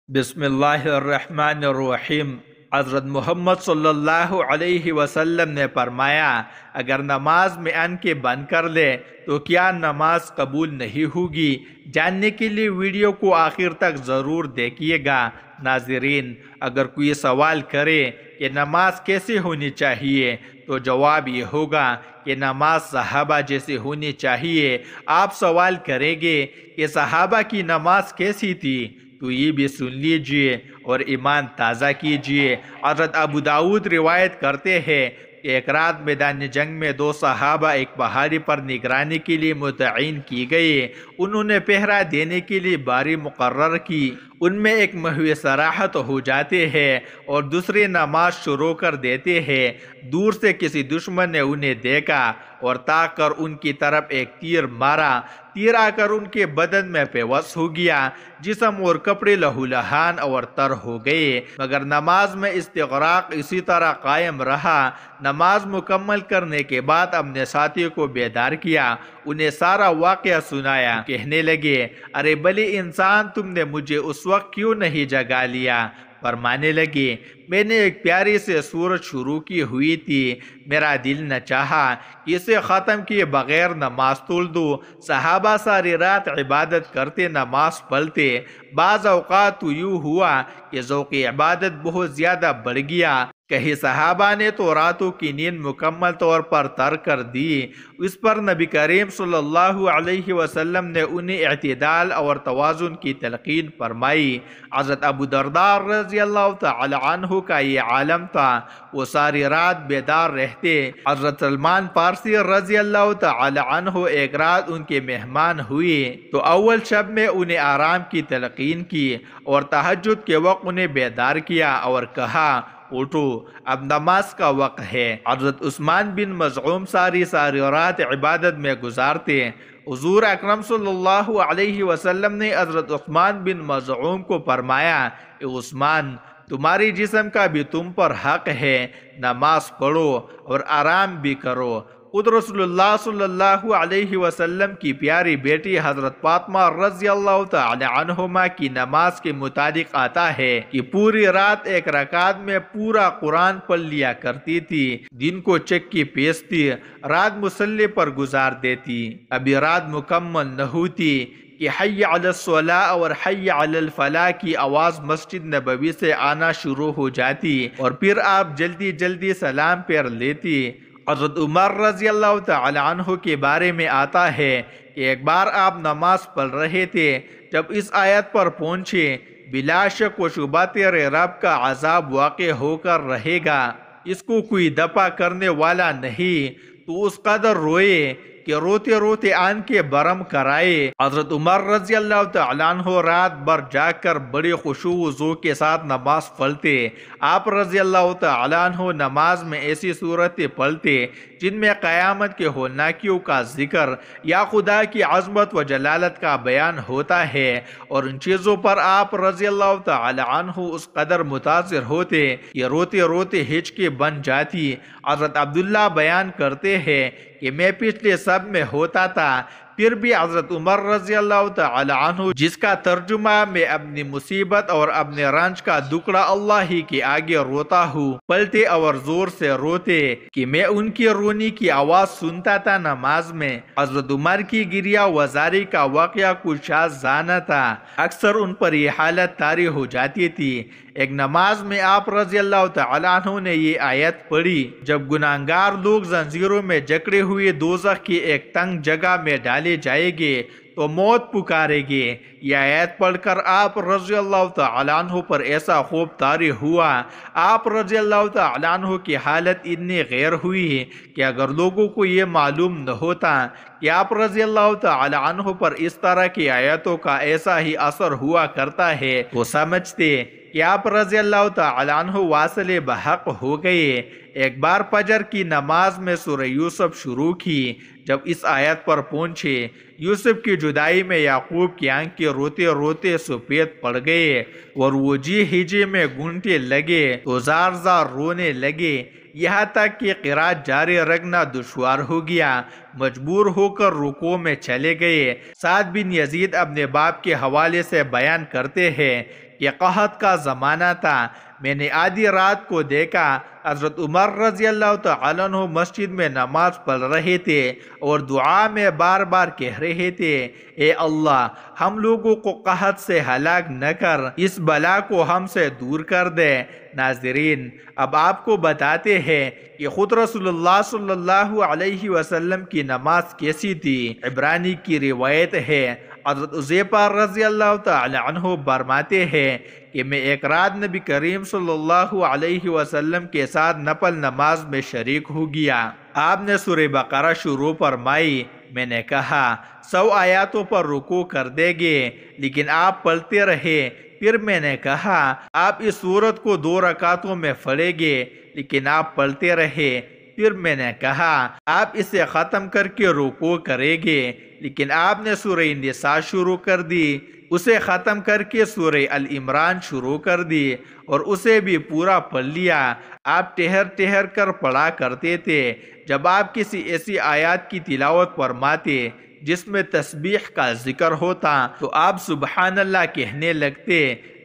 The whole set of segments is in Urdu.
بسم اللہ الرحمن الرحیم۔ حضرت محمد صلی اللہ علیہ وسلم نے فرمایا، اگر نماز میں ان کے بند کر لے تو کیا نماز قبول نہیں ہوگی؟ جاننے کے لیے ویڈیو کو آخر تک ضرور دیکھیے گا۔ ناظرین، اگر کوئی سوال کرے کہ نماز کیسے ہونی چاہیے تو جواب یہ ہوگا کہ نماز صحابہ جیسے ہونی چاہیے۔ آپ سوال کریں گے کہ صحابہ کی نماز کیسی تھی؟ تو یہ بھی سن لیجئے اور ایمان تازہ کیجئے۔ حضرت ابو داؤد روایت کرتے ہیں کہ ایک رات میدان جنگ میں دو صحابہ ایک پہاڑی پر نگرانی کے لیے متعین کی گئے۔ انہوں نے پہرا دینے کے لیے باری مقرر کی۔ ان میں ایک محو صراحت ہو جاتے ہیں اور دوسرے نماز شروع کر دیتے ہیں۔ دور سے کسی دشمن نے انہیں دیکھا اور تاک کر ان کی طرف ایک تیر مارا۔ تیر آ کر ان کے بدن میں پیوست ہو گیا، جسم اور کپڑے لہولہان اور تر ہو گئے، مگر نماز میں استغراق اسی طرح قائم رہا۔ نماز مکمل کرنے کے بعد اپنے ساتھی کو بیدار کیا، انہیں سارا واقعہ سنایا۔ کہنے لگے، ارے بلی انسان، تم نے مجھے اس وقت کیوں نہیں جگا لیا؟ فرمانے لگے، میں نے ایک پیاری سے سورت شروع کی ہوئی تھی، میرا دل نہ چاہا کہ اسے ختم کیے بغیر نماز توڑ دوں۔ صحابہ ساری رات عبادت کرتے، نماز پڑھتے۔ بعض اوقات تو یوں ہوا کہ ذوق عبادت بہت زیادہ بڑھ گیا، کہیں صحابہ نے تو راتوں کی نیند مکمل طور پر ترک کر دی۔ اس پر نبی کریم صلی اللہ علیہ وسلم نے انہیں اعتدال اور توازن کی تلقین فرمائی۔ حضرت ابو درداء رضی اللہ تعالی عنہ کا یہ عالم تھا، وہ ساری رات بیدار رہتے۔ حضرت سلمان فارسی رضی اللہ تعالی عنہ ایک رات ان کے مہمان ہوئے تو اول شب میں انہیں آرام کی تلقین کی اور تہجد کے وقت انہیں بیدار کیا اور کہا، اٹھو، اب نماز کا وقت ہے۔ حضرت عثمان بن مظعون ساری رات عبادت میں گزارتے۔ حضور اکرم صلی اللہ علیہ وسلم نے حضرت عثمان بن مظعون کو فرمایا، اے عثمان، تمہاری جسم کا بھی تم پر حق ہے، نماز پڑھو اور آرام بھی کرو۔ خود رسول اللہ صلی اللہ علیہ وسلم کی پیاری بیٹی حضرت فاطمہ رضی اللہ تعالی عنہما کی نماز کے متعلق آتا ہے کہ پوری رات ایک رکعت میں پورا قرآن پڑھ لیا کرتی تھی، دن کو چکی پیستی، رات مصلی پر گزار دیتی۔ ابھی رات مکمل نہ ہوتی کہ حی علی الصلاۃ اور حی علی الفلاح کی آواز مسجد نبوی سے آنا شروع ہو جاتی اور پھر آپ جلدی جلدی سلام پھیر لیتی۔ حضرت عمر رضی اللہ تعالی عنہ کے بارے میں آتا ہے کہ ایک بار آپ نماز پڑھ رہے تھے، جب اس آیت پر پہنچے، بلا شک و شبہ تیرے رب کا عذاب واقع ہو کر رہے گا، اس کو کوئی دفع کرنے والا نہیں، تو اس قدر روئے کہ روتے روتے آنکھیں برم کرائے۔ حضرت عمر رضی اللہ تعالیٰ عنہ رات بھر جاگ کر بڑی خشوع و ذوق کے ساتھ نماز پڑھتے۔ آپ رضی اللہ تعالیٰ عنہ نماز میں ایسی صورتیں پڑھتے جن میں قیامت کے ہولناکیوں کا ذکر یا خدا کی عظمت و جلالت کا بیان ہوتا ہے، اور ان چیزوں پر آپ رضی اللہ تعالی عنہ اس قدر متاثر ہوتے کہ روتے روتے ہچکی بن جاتی۔ حضرت عبداللہ بیان کرتے ہیں کہ میں پچھلے سب میں ہوتا تھا، پھر بھی حضرت عمر رضی اللہ تعالی عنہ، جس کا ترجمہ میں اپنی مصیبت اور اپنے رنج کا دکڑا اللہ ہی کے آگے روتا ہوں، پلتے اور زور سے روتے کہ میں ان کی رونی کی آواز سنتا تھا نماز میں۔ حضرت عمر کی گریہ وزاری کا واقعہ کچھ شاذانہ تھا، اکثر ان پر یہ حالت طاری ہو جاتی تھی۔ ایک نماز میں آپ رضی اللہ تعالی عنہ نے یہ آیت پڑھی، جب گناہگار لوگ زنجیروں میں جکڑے ہوئے دوزخ کی ایک تنگ جگہ میں ڈالے جائیں گے تو موت پکارے گے۔ یہ آیت پڑھ کر آپ رضی اللہ تعالی عنہ پر ایسا خوف طاری ہوا، آپ رضی اللہ تعالی عنہ کی حالت اتنی غیر ہوئی کہ اگر لوگوں کو یہ معلوم نہ ہوتا کہ آپ رضی اللہ تعالی عنہ پر اس طرح کی آیتوں کا ایسا ہی اثر ہوا کرتا ہے، وہ سمجھتے کہ آپ رضی اللہ تعالی عنہ واصل بحق ہو گئے۔ ایک بار فجر کی نماز میں سورہ یوسف شروع کی، جب اس آیت پر پہنچے، یوسف کی جدائی میں یعقوب کی آنکھیں روتے روتے سفید پڑ گئے اور وہ جی ہجے میں گھنٹے لگے تو زار زار رونے لگے، یہاں تک کہ قرات جاری رکھنا دشوار ہو گیا، مجبور ہو کر رکوع میں چلے گئے۔ سعد بن یزید اپنے باپ کے حوالے سے بیان کرتے ہیں یہ قحط کا زمانہ تھا۔ میں نے آدھی رات کو دیکھا حضرت عمر رضی اللہ تعالیٰ عنہ مسجد میں نماز پڑھ رہے تھے اور دعا میں بار بار کہہ رہے تھے، اے اللہ ہم لوگوں کو قحط سے ہلاک نہ کر، اس بلا کو ہم سے دور کر دے۔ ناظرین، اب آپ کو بتاتے ہیں کہ خود رسول اللہ صلی اللہ علیہ وسلم کی نماز کیسی تھی۔ عبرانی کی روایت ہے، حضرت حذیفہ رضی اللہ تعالی عنہ فرماتے ہیں کہ میں ایک رات نبی کریم صلی اللہ علیہ وسلم کے ساتھ نفل نماز میں شریک ہو گیا۔ آپ نے سورہ بقرہ شروع فرمائی۔ میں نے کہا 100 آیاتوں پر رکوع کر دیں گے، لیکن آپ پڑھتے رہے۔ پھر میں نے کہا آپ اس سورت کو 2 رکعتوں میں پڑھیں گے، لیکن آپ پڑھتے رہے۔ پھر میں نے کہا آپ اسے ختم کر کے رکوع کریں گے، لیکن آپ نے سورہ نساء شروع کر دی، اسے ختم کر کے سورہ العمران شروع کر دی اور اسے بھی پورا پڑھ لیا۔ آپ ٹہر ٹہر کر پڑھا کرتے تھے۔ جب آپ کسی ایسی آیات کی تلاوت فرماتے جس میں تسبیح کا ذکر ہوتا تو آپ سبحان اللہ کہنے لگتے۔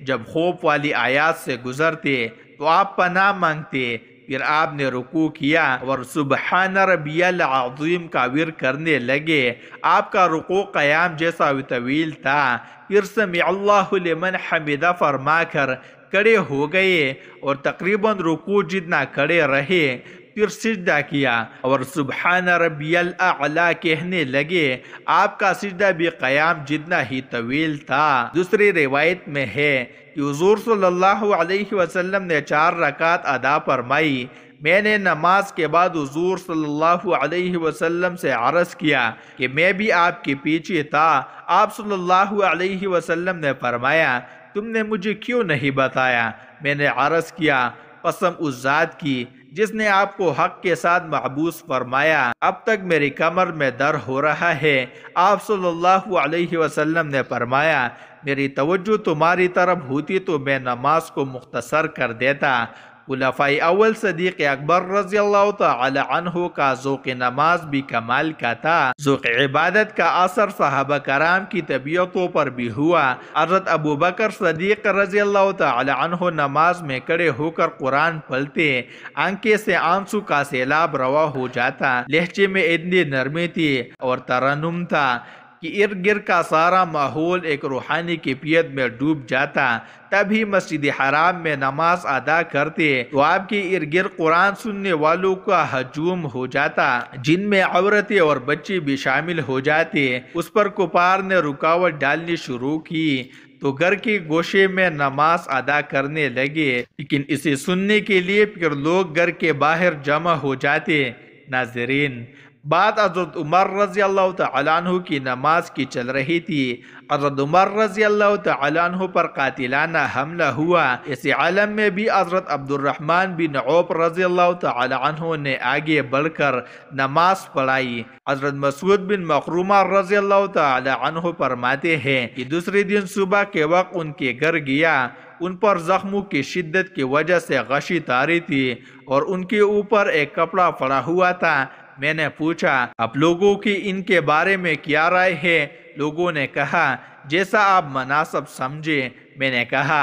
جب خوف والی آیات سے گزرتے تو آپ پناہ مانگتے۔ پھر آپ نے رکوع کیا اور سبحان ربی العظیم کا ورد کرنے لگے۔ آپ کا رکوع قیام جیسا طویل تھا۔ پھر سمع اللہ لمن حمدہ فرما کر کھڑے ہو گئے اور تقریباً رکوع جتنا کھڑے رہے۔ پھر سجدہ کیا اور سبحان ربی الاعلی کہنے لگے۔ آپ کا سجدہ بھی قیام جتنا ہی طویل تھا۔ دوسری روایت میں ہے کہ حضور صلی اللہ علیہ وسلم نے 4 رکعت ادا فرمائی۔ میں نے نماز کے بعد حضور صلی اللہ علیہ وسلم سے عرض کیا کہ میں بھی آپ کے پیچھے تھا۔ آپ صلی اللہ علیہ وسلم نے فرمایا، تم نے مجھے کیوں نہیں بتایا؟ میں نے عرض کیا، قسم اس ذات کی جس نے آپ کو حق کے ساتھ محبوس فرمایا، اب تک میری کمر میں درد ہو رہا ہے۔ آپ صلی اللہ علیہ وسلم نے فرمایا، میری توجہ تمہاری طرف ہوتی تو میں نماز کو مختصر کر دیتا۔ خلفائے اول صدیق اکبر رضی اللہ تعالی عنہ کا ذوق نماز بھی کمال کا تھا۔ ذوق عبادت کا اثر صحابہ کرام کی طبیعتوں پر بھی ہوا۔ حضرت ابو بکر صدیق رضی اللہ تعالی عنہ نماز میں کھڑے ہو کر قرآن پڑھتے، آنکھیں سے آنسو کا سیلاب روا ہو جاتا۔ لہجے میں اتنی نرمی تھی اور ترنم تھا کہ ارد گرد کا سارا ماحول ایک روحانی کیفیت میں ڈوب جاتا۔ تبھی مسجد حرام میں نماز ادا کرتے تو آپ کے ارد گرد قرآن سننے والوں کا ہجوم ہو جاتا، جن میں عورتیں اور بچے بھی شامل ہو جاتے۔ اس پر کفار نے رکاوٹ ڈالنی شروع کی تو گھر کے گوشے میں نماز ادا کرنے لگے، لیکن اسے سننے کے لیے پھر لوگ گھر کے باہر جمع ہو جاتے۔ ناظرین، بات حضرت عمر رضی اللہ تعالیٰ عنہ کی نماز کی چل رہی تھی۔ حضرت عمر رضی اللہ تعالیٰ عنہ پر قاتلانہ حملہ ہوا۔ اس عالم میں بھی حضرت عبد الرحمن بن عوف رضی اللہ تعالیٰ عنہ نے آگے بڑھ کر نماز پڑھائی۔ حضرت مسعود بن مخرمہ رضی اللہ تعالیٰ عنہ فرماتے ہیں کہ دوسرے دن صبح کے وقت ان کے گھر گیا۔ ان پر زخموں کی شدت کی وجہ سے غشی طاری تھی اور ان کے اوپر ایک کپڑا پڑا ہوا تھا۔ میں نے پوچھا، آپ لوگوں کی ان کے بارے میں کیا رائے ہے؟ لوگوں نے کہا، جیسا آپ مناسب سمجھے۔ میں نے کہا،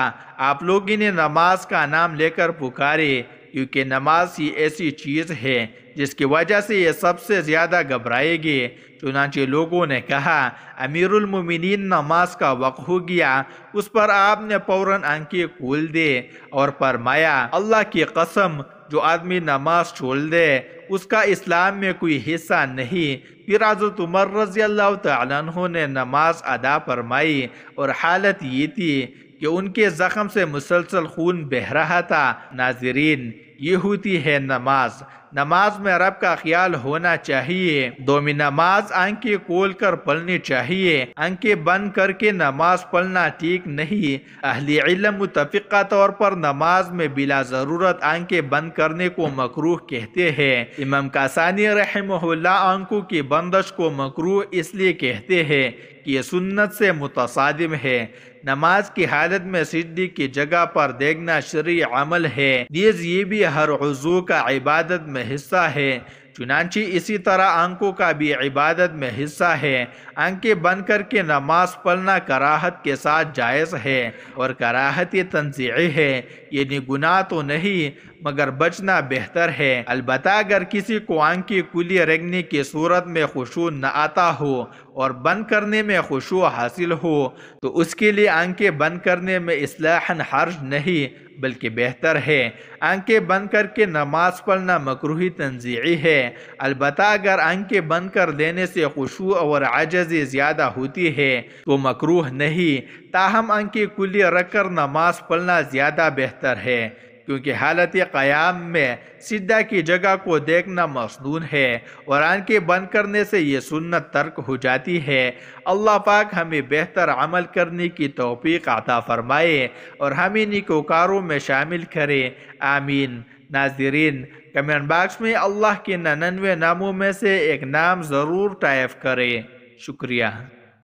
آپ لوگوں نے نماز کا نام لے کر پکارے، کیونکہ نماز ہی ایسی چیز ہے جس کی وجہ سے یہ سب سے زیادہ گھبرائے گی۔ چنانچہ لوگوں نے کہا، امیر المومنین نماز کا وقت ہو گیا۔ اس پر آپ نے فوراً آنکھیں کھول دی اور فرمایا، اللہ کی قسم، جو آدمی نماز چھوڑ دے اس کا اسلام میں کوئی حصہ نہیں۔ پھر حضرت عمر رضی اللہ تعالیٰ عنہ نے نماز ادا فرمائی اور حالت یہ تھی کہ ان کے زخم سے مسلسل خون بہہ رہا تھا۔ ناظرین، یہ ہوتی ہے نماز۔ نماز میں رب کا خیال ہونا چاہیے۔ دومی نماز آنکھیں کھول کر پڑھنی چاہیے، آنکھیں بند کر کے نماز پڑھنا ٹھیک نہیں۔ اہل علم متفقہ طور پر نماز میں بلا ضرورت آنکھیں بند کرنے کو مکروہ کہتے ہیں۔ امام کاسانی رحمہ اللہ آنکھوں کی بندش کو مکروہ اس لیے کہتے ہیں کہ یہ سنت سے متصادم ہے۔ نماز کی حالت میں سجدے کی جگہ پر دیکھنا شرعی عمل ہے، نیز یہ بھی ہر عضو کا عبادت میں حصہ ہے۔ چنانچہ اسی طرح آنکھوں کا بھی عبادت میں حصہ ہے۔ آنکھیں بند کر کے نماز پڑھنا کراہت کے ساتھ جائز ہے اور کراہت تنزیعی ہے، یعنی گناہ تو نہیں مگر بچنا بہتر ہے۔ البتہ اگر کسی کو آنکھیں کھلی رکھنے کی صورت میں خشوع نہ آتا ہو اور بند کرنے میں خشوع حاصل ہو تو اس کے لیے آنکھیں بند کرنے میں اصلاحاً حرج نہیں بلکہ بہتر ہے۔ آنکھیں بند کر کے نماز پڑھنا مکروہ تنزیعی ہے، البتہ اگر آنکھیں بند کر دینے سے خشوع اور عاجزی زیادہ ہوتی ہے تو مکروہ نہیں، تاہم آنکھیں کھلی رکھ کر نماز پڑھنا زیادہ بہتر ہے، کیونکہ حالت قیام میں سجدہ کی جگہ کو دیکھنا مسنون ہے اور آنکھیں بند کرنے سے یہ سنت ترک ہو جاتی ہے۔ اللہ پاک ہمیں بہتر عمل کرنے کی توفیق عطا فرمائے اور ہمیں نیکوکاروں میں شامل کرے، آمین۔ ناظرین، کمنٹ باکس میں اللہ کے 99 ناموں میں سے ایک نام ضرور ٹائپ کریں۔ شکریہ۔